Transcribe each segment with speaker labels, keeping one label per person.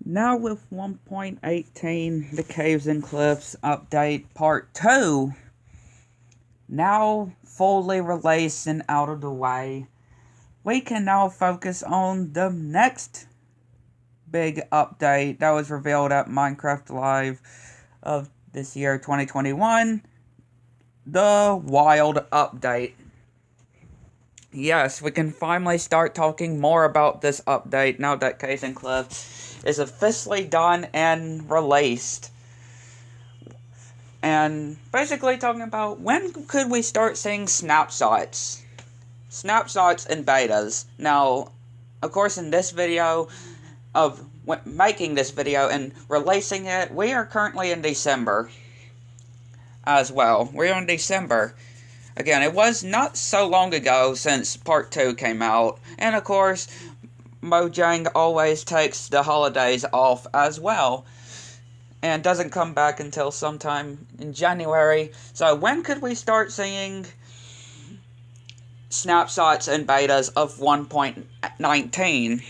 Speaker 1: Now with 1.18, the Caves and Cliffs update part 2, now fully released and out of the way, we can now focus on the next big update that was revealed at Minecraft Live of this year, 2021, the Wild Update. Yes, we can finally start talking more about this update now that Caves and Cliffs is officially done and released. And basically talking about when could we start seeing snapshots? Snapshots and betas. Now, of course, in this video of making this video and releasing it, we are currently in December as well. We're in December. Again, it was not so long ago since part 2 came out. And of course, Mojang always takes the holidays off as well. And doesn't come back until sometime in January. So when could we start seeing snapshots and betas of 1.19?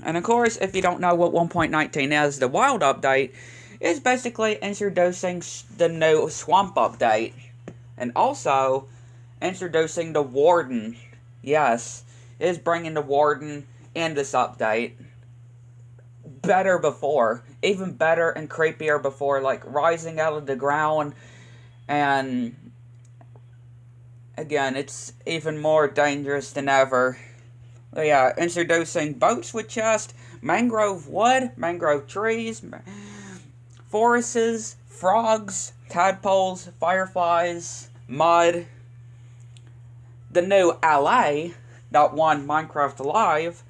Speaker 1: And of course, if you don't know what 1.19 is, the Wild Update is basically introducing the new Swamp Update. And also, introducing the Warden. Yes, it is bringing the Warden in this update. Better before, even better and creepier before, like rising out of the ground, and again, it's even more dangerous than ever. But yeah, introducing boats with chest, mangrove wood, mangrove trees, forests, frogs, tadpoles, fireflies, mud, the new LA that won Minecraft Live,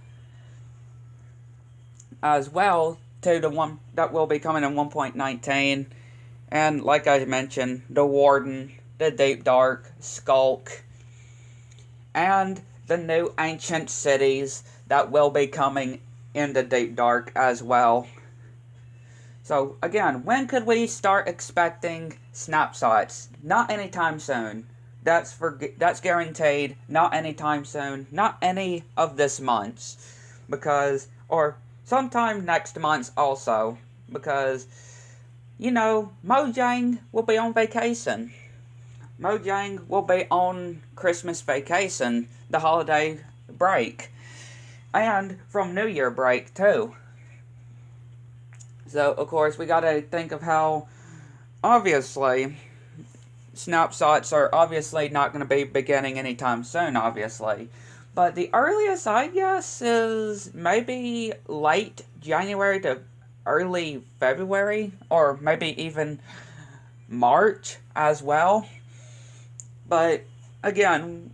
Speaker 1: as well to the one that will be coming in 1.19, and like I mentioned, the Warden, the Deep Dark, Skulk, and the new ancient cities that will be coming in the Deep Dark as well. So again, when could we start expecting snapshots? Not anytime soon. That's guaranteed. Not anytime soon. Not any of this month, because or sometime next month also, because Mojang will be on vacation. Mojang will be on Christmas vacation, the holiday break, and from New Year break too. So of course we gotta think of how, obviously, snapshots are obviously not going to be beginning anytime soon, obviously. But the earliest, I guess, is maybe late January to early February, or maybe even March as well. But again,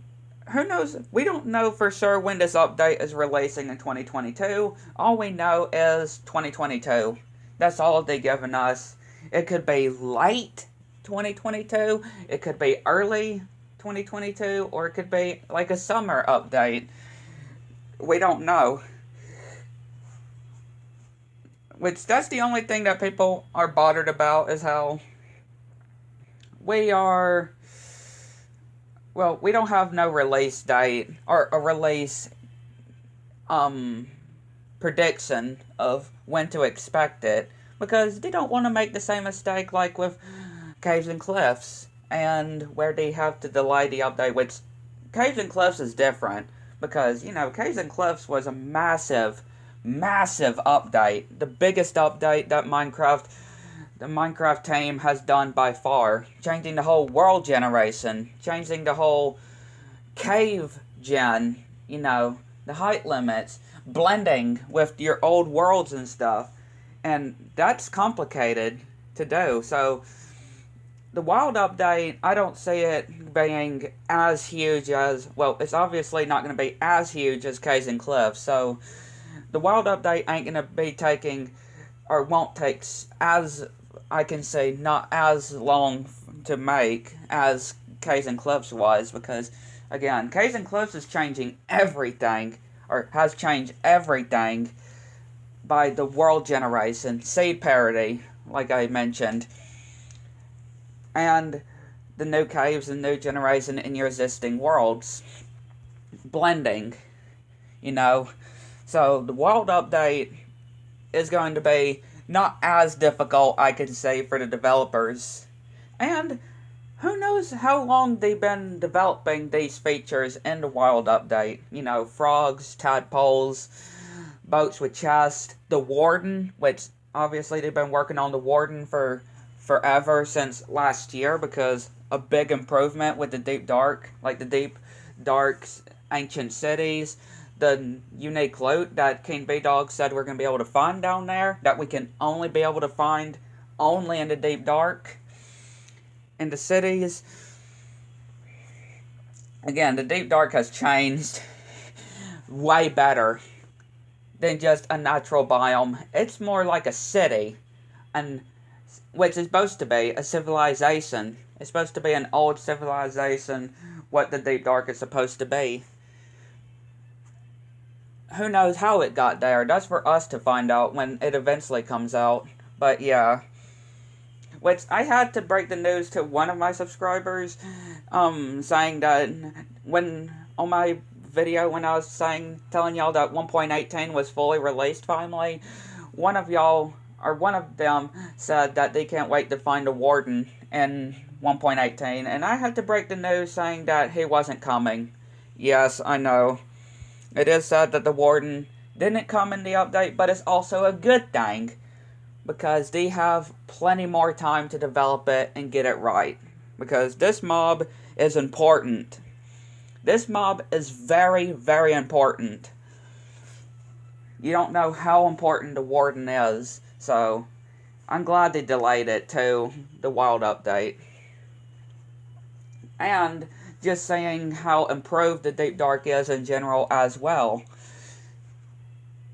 Speaker 1: who knows? We don't know for sure when this update is releasing in 2022. All we know is 2022. That's all they've given us. It could be late 2022, it could be early 2022, or it could be like a summer update. We don't know. Which, that's the only thing that people are bothered about, is how we are. Well, we don't have no release date or a release prediction of when to expect it, because they don't want to make the same mistake like with Caves and Cliffs, and where they have to delay the update, which Caves and Cliffs is different, because, Caves and Cliffs was a massive, massive update. The biggest update that the Minecraft team has done by far, changing the whole world generation, changing the whole cave gen, the height limits, blending with your old worlds and stuff. And that's complicated to do. So the Wild Update, I don't see it being as huge as, well, it's obviously not going to be as huge as Caves and Cliffs. So the Wild Update ain't going to be taking, or won't take, as I can say, not as long to make as Caves and Cliffs was, because again, Caves and Cliffs is changing everything, or has changed everything by the world generation, seed parity, like I mentioned, and the new caves and new generation in your existing worlds, blending, So the world update is going to be not as difficult, I can say, for the developers. And who knows how long they've been developing these features in the Wild Update. You know, frogs, tadpoles, boats with chests, the Warden, which obviously they've been working on the Warden for forever, since last year, because a big improvement with the Deep Dark, like the Deep Dark ancient cities, the unique loot that King B-Dog said we're going to be able to find down there, that we can only be able to find only in the Deep Dark, in the cities. Again, the Deep Dark has changed way better than just a natural biome. It's more like a city, and which is supposed to be a civilization. It's supposed to be an old civilization, what the Deep Dark is supposed to be. Who knows how it got there? That's for us to find out when it eventually comes out. But yeah. Which I had to break the news to one of my subscribers, saying that when on my video when I was telling y'all that 1.18 was fully released finally, one of them said that they can't wait to find a Warden in 1.18, and I had to break the news saying that he wasn't coming. Yes, I know. It is sad that the Warden didn't come in the update, but it's also a good thing, because they have plenty more time to develop it and get it right. Because this mob is important. This mob is very, very important. You don't know how important the Warden is, so I'm glad they delayed it to the Wild Update. And just saying how improved the Deep Dark is in general as well.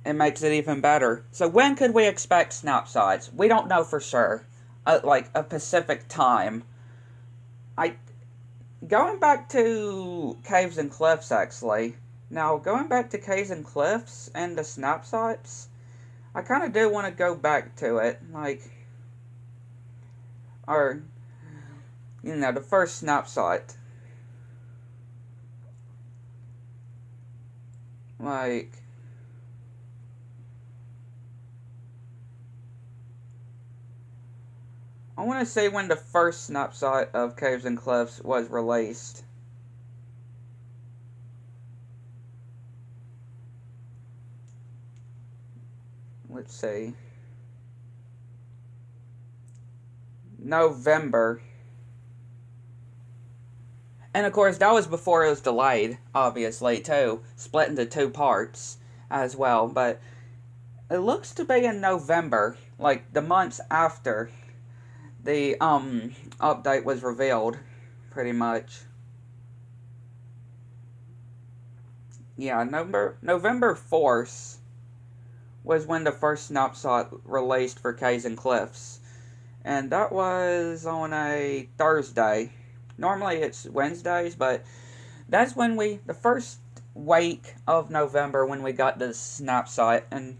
Speaker 1: It makes it even better. So when could we expect snapshots? We don't know for sure. Like a specific time. Going back to Caves and Cliffs, actually. Now, going back to Caves and Cliffs and the snapshots, I kind of do want to go back to it. The first snapshot. I want to say when the first snapshot of Caves and Cliffs was released. Let's see. November. And of course, that was before it was delayed, obviously, too. Split into 2 parts as well. But it looks to be in November, like the months after the update was revealed, pretty much. Yeah, November 4th was when the first snapshot released for Caves and Cliffs. And that was on a Thursday. Normally it's Wednesdays, but that's when the first week of November when we got this snapshot. And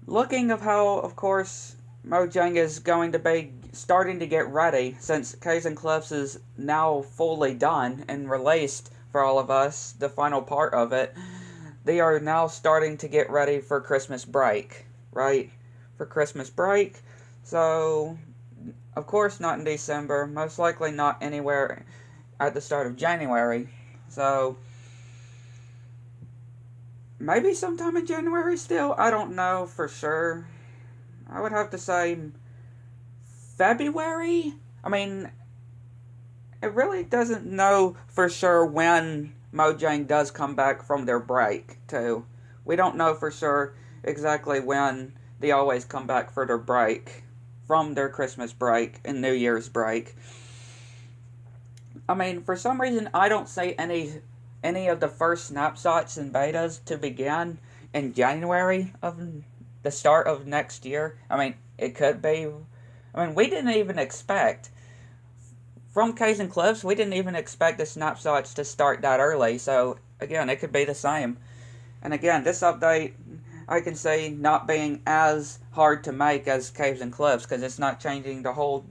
Speaker 1: looking of how, of course, Mojang is going to be starting to get ready, since Caves and Cliffs is now fully done and released for all of us, the final part of it. They are now starting to get ready for Christmas break, right? For Christmas break. So, of course not in December, most likely not anywhere at the start of January. So, maybe sometime in January still? I don't know for sure. I would have to say February? I mean, it really doesn't know for sure when Mojang does come back from their break, too. We don't know for sure exactly when they always come back for their break, from their Christmas break and New Year's break. I mean, for some reason, I don't see any of the first snapshots and betas to begin in January of the start of next year. I mean, it could be. I mean, we didn't even expect, from Caves and Cliffs, we didn't even expect the snapshots to start that early. So, again, it could be the same. And again, this update, I can say, not being as hard to make as Caves and Cliffs, because it's not changing the whole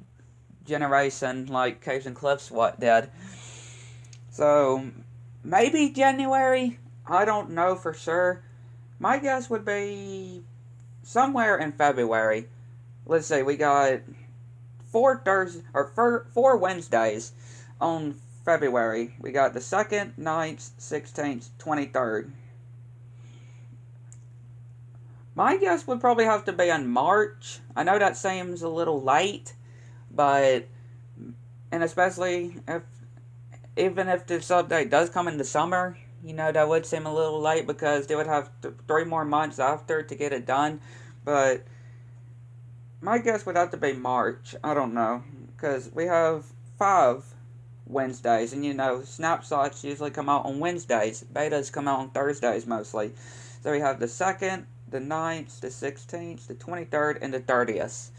Speaker 1: generation like Caves and Cliffs did. So, maybe January? I don't know for sure. My guess would be somewhere in February. Let's see, we got 4 Wednesdays on February. We got the 2nd, 9th, 16th, 23rd. My guess would probably have to be in March. I know that seems a little late, but, and especially if, even if this update does come in the summer, that would seem a little late because they would have 3 more months after to get it done. But my guess would have to be March. I don't know. Because we have 5 Wednesdays, and snapshots usually come out on Wednesdays. Betas come out on Thursdays mostly. So we have the 2nd, the 9th, the 16th, the 23rd, and the 30th.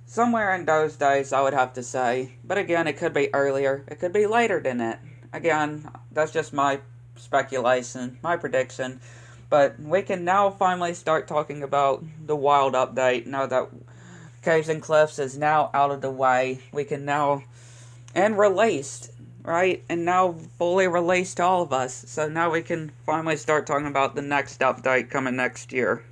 Speaker 1: Somewhere in those days, I would have to say. But again, it could be earlier. It could be later than it. Again, that's just my speculation, my prediction. But we can now finally start talking about the Wild update. Now that Caves and Cliffs is now out of the way, we can now, and released, right? And now fully released to all of us. So now we can finally start talking about the next update coming next year.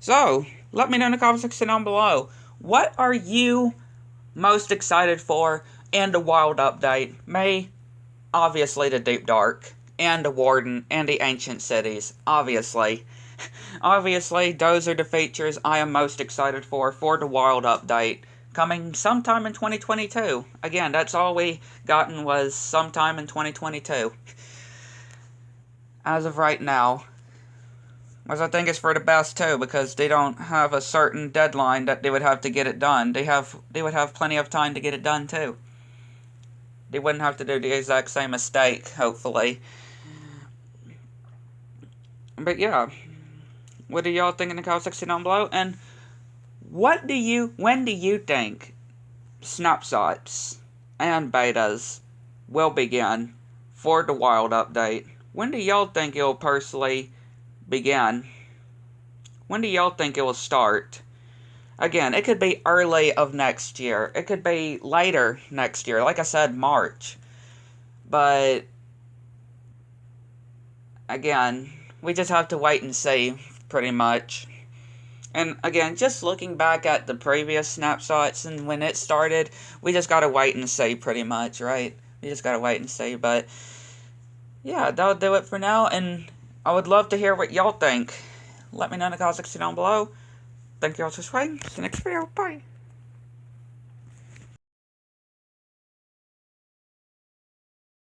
Speaker 1: So, let me know in the comment section down below. What are you most excited for in the Wild update? Me, obviously the Deep Dark, and the Warden, and the Ancient Cities, obviously. Obviously, those are the features I am most excited for the Wild update, coming sometime in 2022. Again, that's all we gotten was sometime in 2022. As of right now. Which I think is for the best too, because they don't have a certain deadline that they would have to get it done. They would have plenty of time to get it done too. They wouldn't have to do the exact same mistake, hopefully. But yeah, what do y'all think in the comment section down below? And when do you think snapshots and betas will begin for the Wild update? When do y'all think it'll personally begin? When do y'all think it will start? Again, it could be early of next year. It could be later next year. Like I said, March. But, again, we just have to wait and see, pretty much. And, again, just looking back at the previous snapshots and when it started, we just gotta wait and see, pretty much, right? We just gotta wait and see, but, yeah, that'll do it for now, and I would love to hear what y'all think. Let me know in the comment section down below. Thank you all for watching. See you next video. Bye.